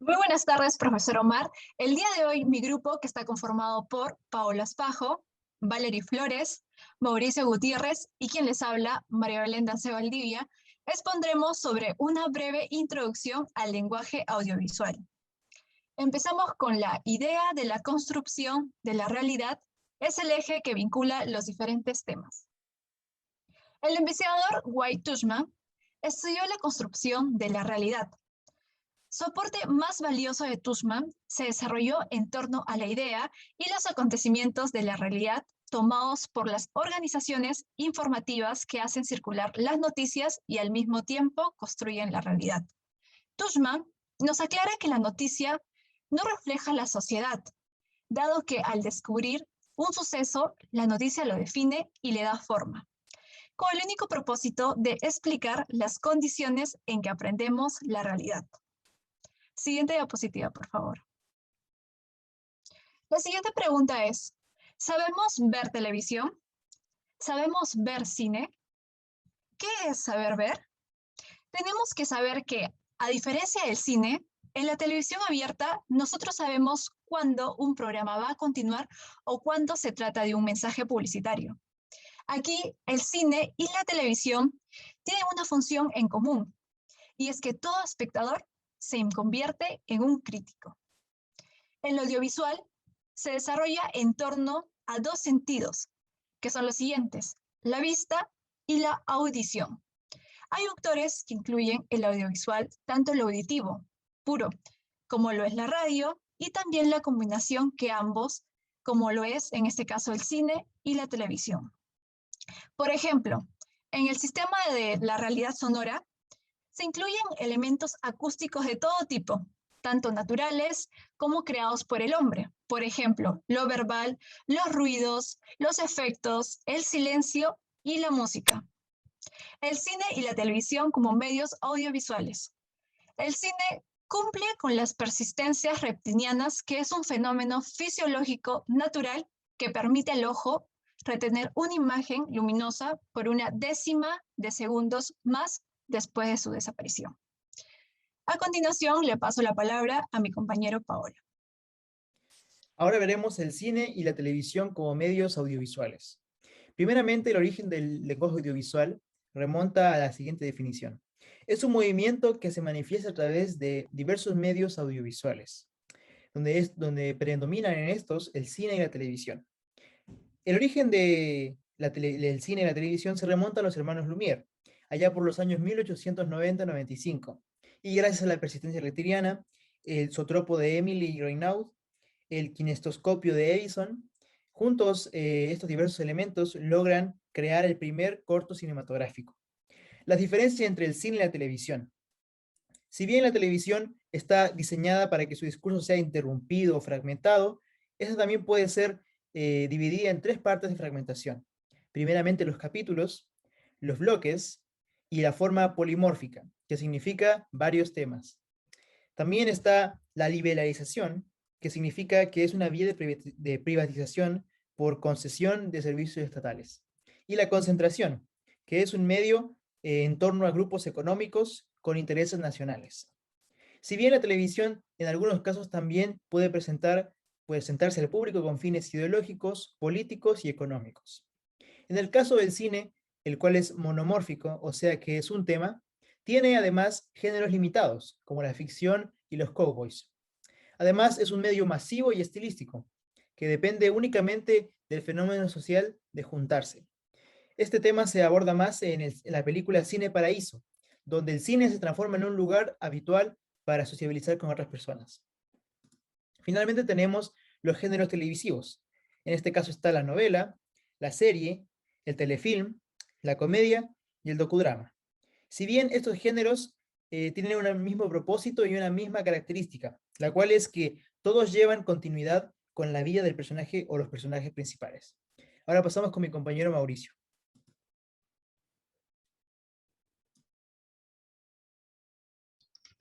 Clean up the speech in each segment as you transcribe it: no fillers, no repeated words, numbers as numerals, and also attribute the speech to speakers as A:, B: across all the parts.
A: Muy buenas tardes, profesor Omar. El día de hoy, mi grupo, que está conformado por Paola Spajo, Valery Flores, Mauricio Gutiérrez y quien les habla, María Belén Dace Valdivia, expondremos sobre una breve introducción al lenguaje audiovisual. Empezamos con la idea de la construcción de la realidad, es el eje que vincula los diferentes temas. El investigador White Tushman estudió la construcción de la realidad. Su aporte más valioso de Tushman se desarrolló en torno a la idea y los acontecimientos de la realidad tomados por las organizaciones informativas que hacen circular las noticias y al mismo tiempo construyen la realidad. Tushman nos aclara que la noticia no refleja la sociedad, dado que al descubrir un suceso, la noticia lo define y le da forma, con el único propósito de explicar las condiciones en que aprendemos la realidad. Siguiente diapositiva, por favor. La siguiente pregunta es, ¿sabemos ver televisión? ¿Sabemos ver cine? ¿Qué es saber ver? Tenemos que saber que, a diferencia del cine, en la televisión abierta nosotros sabemos cuándo un programa va a continuar o cuándo se trata de un mensaje publicitario. Aquí, el cine y la televisión tienen una función en común, y es que todo espectador se convierte en un crítico. El audiovisual se desarrolla en torno a dos sentidos, que son los siguientes, la vista y la audición. Hay autores que incluyen el audiovisual tanto lo auditivo, puro, como lo es la radio, y también la combinación que ambos, como lo es en este caso el cine y la televisión. Por ejemplo, en el sistema de la realidad sonora, se incluyen elementos acústicos de todo tipo, tanto naturales como creados por el hombre. Por ejemplo, lo verbal, los ruidos, los efectos, el silencio y la música. El cine y la televisión como medios audiovisuales. El cine cumple con las persistencias reptilianas, que es un fenómeno fisiológico natural que permite al ojo retener una imagen luminosa por una décima de segundos más después de su desaparición. A continuación, le paso la palabra a mi compañero Paola.
B: Ahora veremos el cine y la televisión como medios audiovisuales. Primeramente, el origen del lenguaje audiovisual remonta a la siguiente definición. Es un movimiento que se manifiesta a través de diversos medios audiovisuales, donde predominan en estos el cine y la televisión. El origen del cine y la televisión se remonta a los hermanos Lumière, allá por los años 1890-95, y gracias a la persistencia reptiliana, el zootropo de Emily Raynaud, el kinestoscopio de Edison, juntos estos diversos elementos logran crear el primer corto cinematográfico. La diferencia entre el cine y la televisión. Si bien la televisión está diseñada para que su discurso sea interrumpido o fragmentado, esta también puede ser dividida en tres partes de fragmentación. Primeramente los capítulos, los bloques y la forma polimórfica, que significa varios temas. También está la liberalización, que significa que es una vía de privatización por concesión de servicios estatales. Y la concentración, que es un medio en torno a grupos económicos con intereses nacionales. Si bien la televisión en algunos casos también puede sentarse al público con fines ideológicos, políticos y económicos. En el caso del cine, el cual es monomórfico, o sea que es un tema, tiene además géneros limitados, como la ficción y los cowboys. Además, es un medio masivo y estilístico, que depende únicamente del fenómeno social de juntarse. Este tema se aborda más en la película Cine Paraíso, donde el cine se transforma en un lugar habitual para sociabilizar con otras personas. Finalmente tenemos los géneros televisivos. En este caso está la novela, la serie, el telefilm, la comedia y el docudrama. Si bien estos géneros tienen un mismo propósito y una misma característica, la cual es que todos llevan continuidad con la vida del personaje o los personajes principales. Ahora pasamos con mi compañero Mauricio.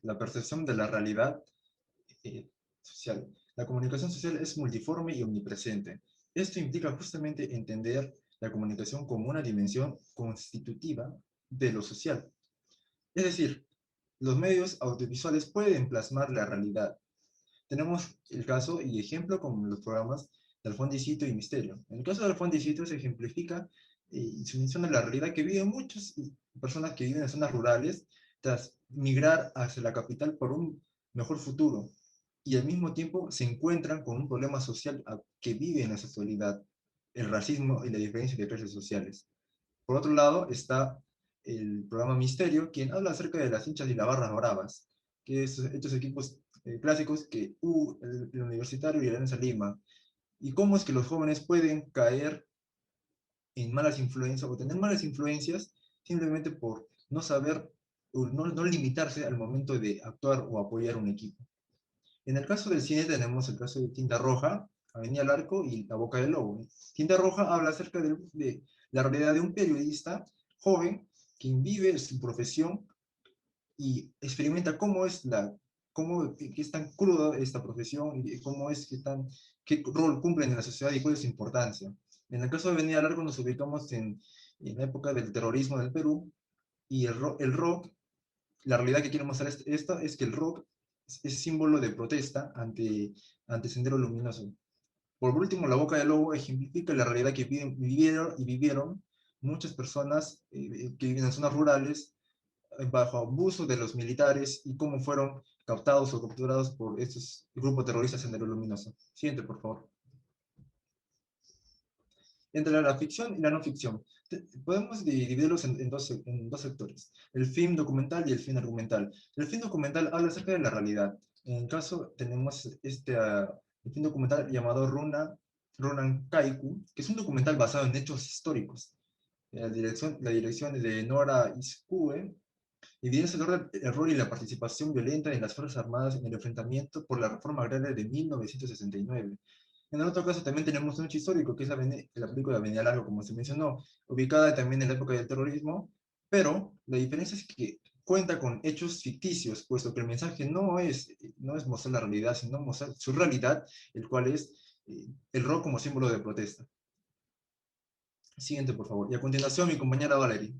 C: La percepción de la realidad social. La comunicación social es multiforme y omnipresente. Esto implica justamente entender la comunicación como una dimensión constitutiva de lo social. Es decir, los medios audiovisuales pueden plasmar la realidad. Tenemos el caso y ejemplo como los programas de Al y Sitio y Misterio. En el caso de Al y Sitio se ejemplifica y se menciona la realidad que viven muchas personas que viven en zonas rurales tras migrar hacia la capital por un mejor futuro y al mismo tiempo se encuentran con un problema social que vive en esa actualidad, el racismo y la diferencia de clases sociales. Por otro lado está el programa Misterio, quien habla acerca de las hinchas y las barras bravas, que es estos equipos clásicos que el Universitario y el Alianza Lima, y cómo es que los jóvenes pueden caer en malas influencias o tener malas influencias simplemente por no saber o no limitarse al momento de actuar o apoyar un equipo. En el caso del cine tenemos el caso de Tinta Roja, Avenida al Arco y La Boca del Lobo. Tinta Roja habla acerca de la realidad de un periodista joven quien vive su profesión y experimenta cómo es que es tan cruda esta profesión y cómo es qué rol cumplen en la sociedad y cuál es su importancia. En el caso de Avenida al Arco nos ubicamos en la época del terrorismo en el Perú y el rock, la realidad que quiero mostrar esto es que el rock es símbolo de protesta ante Sendero Luminoso. Por último, La Boca del Lobo ejemplifica la realidad que vivieron muchas personas que viven en zonas rurales bajo abuso de los militares y cómo fueron captados o capturados por estos grupos terroristas Sendero Luminoso. Siguiente, por favor. Entre la ficción y la no ficción. Podemos dividirlos en dos sectores, el film documental y el film argumental. El film documental habla acerca de la realidad. En el caso tenemos el film documental llamado Runan Kaiku, que es un documental basado en hechos históricos. La dirección es de Nora Iskue, evidencia el rol y la participación violenta de las Fuerzas Armadas en el enfrentamiento por la reforma agraria de 1969. En el otro caso también tenemos un hecho histórico, que es la película de Avenida Largo, como se mencionó, ubicada también en la época del terrorismo, pero la diferencia es que cuenta con hechos ficticios, puesto que el mensaje no es mostrar la realidad, sino mostrar su realidad, el cual es el rock como símbolo de protesta. Siguiente, por favor. Y a continuación, mi compañera Valerie.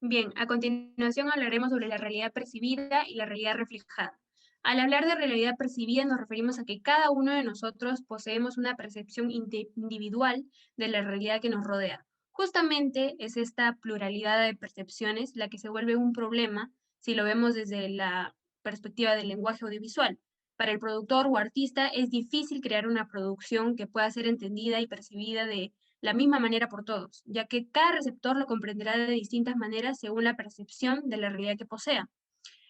D: Bien, a continuación hablaremos sobre la realidad percibida y la realidad reflejada. Al hablar de realidad percibida nos referimos a que cada uno de nosotros poseemos una percepción individual de la realidad que nos rodea. Justamente es esta pluralidad de percepciones la que se vuelve un problema si lo vemos desde la perspectiva del lenguaje audiovisual. Para el productor o artista es difícil crear una producción que pueda ser entendida y percibida de la misma manera por todos, ya que cada receptor lo comprenderá de distintas maneras según la percepción de la realidad que posea.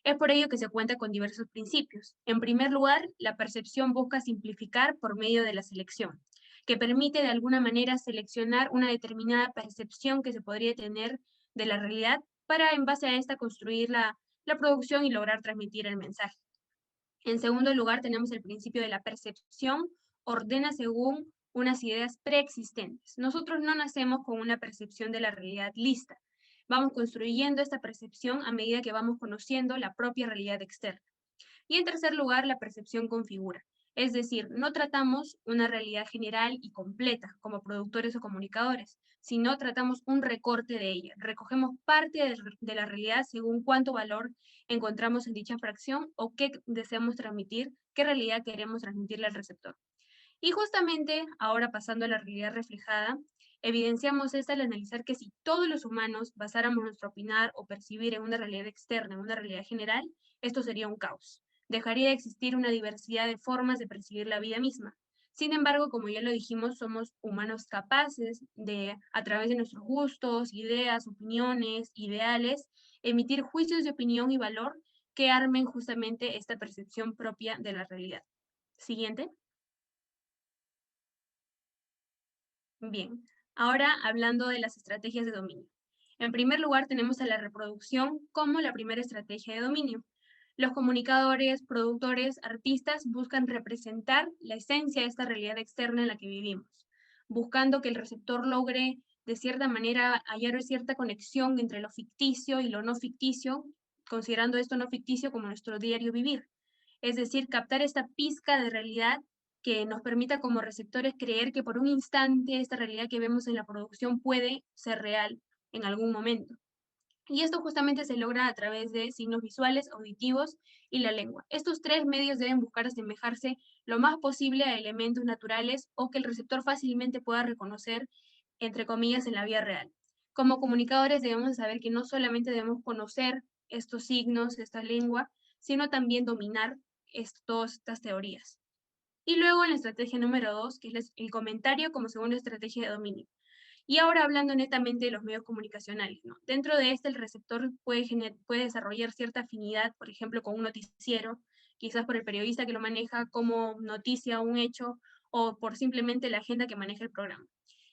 D: Es por ello que se cuenta con diversos principios. En primer lugar, la percepción busca simplificar por medio de la selección, que permite de alguna manera seleccionar una determinada percepción que se podría tener de la realidad para en base a esta construir la producción y lograr transmitir el mensaje. En segundo lugar, tenemos el principio de la percepción, ordena según unas ideas preexistentes. Nosotros no nacemos con una percepción de la realidad lista. Vamos construyendo esta percepción a medida que vamos conociendo la propia realidad externa. Y en tercer lugar, la percepción configura. Es decir, no tratamos una realidad general y completa como productores o comunicadores, sino tratamos un recorte de ella. Recogemos parte de la realidad según cuánto valor encontramos en dicha fracción o qué deseamos transmitir, qué realidad queremos transmitirle al receptor. Y justamente, ahora pasando a la realidad reflejada, evidenciamos esta al analizar que si todos los humanos basáramos nuestro opinar o percibir en una realidad externa, en una realidad general, esto sería un caos. Dejaría de existir una diversidad de formas de percibir la vida misma. Sin embargo, como ya lo dijimos, somos humanos capaces de, a través de nuestros gustos, ideas, opiniones, ideales, emitir juicios de opinión y valor que armen justamente esta percepción propia de la realidad. Siguiente. Bien, ahora hablando de las estrategias de dominio. En primer lugar, tenemos a la reproducción como la primera estrategia de dominio. Los comunicadores, productores, artistas buscan representar la esencia de esta realidad externa en la que vivimos, buscando que el receptor logre de cierta manera hallar cierta conexión entre lo ficticio y lo no ficticio, considerando esto no ficticio como nuestro diario vivir. Es decir, captar esta pizca de realidad que nos permita como receptores creer que por un instante esta realidad que vemos en la producción puede ser real en algún momento. Y esto justamente se logra a través de signos visuales, auditivos y la lengua. Estos tres medios deben buscar asemejarse lo más posible a elementos naturales o que el receptor fácilmente pueda reconocer, entre comillas, en la vida real. Como comunicadores debemos saber que no solamente debemos conocer estos signos, esta lengua, sino también dominar todas estas teorías. Y luego en la estrategia número 2, que es el comentario como segunda estrategia de dominio. Y ahora hablando netamente de los medios comunicacionales, ¿no? Dentro de este, el receptor puede desarrollar cierta afinidad, por ejemplo, con un noticiero, quizás por el periodista que lo maneja como noticia un hecho, o por simplemente la agenda que maneja el programa.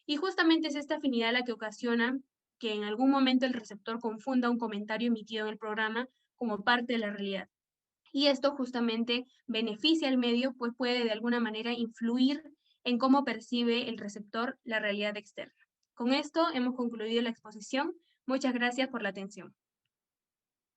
D: Y justamente es esta afinidad la que ocasiona que en algún momento el receptor confunda un comentario emitido en el programa como parte de la realidad. Y esto justamente beneficia al medio, pues puede de alguna manera influir en cómo percibe el receptor la realidad externa. Con esto hemos concluido la exposición. Muchas gracias por la atención.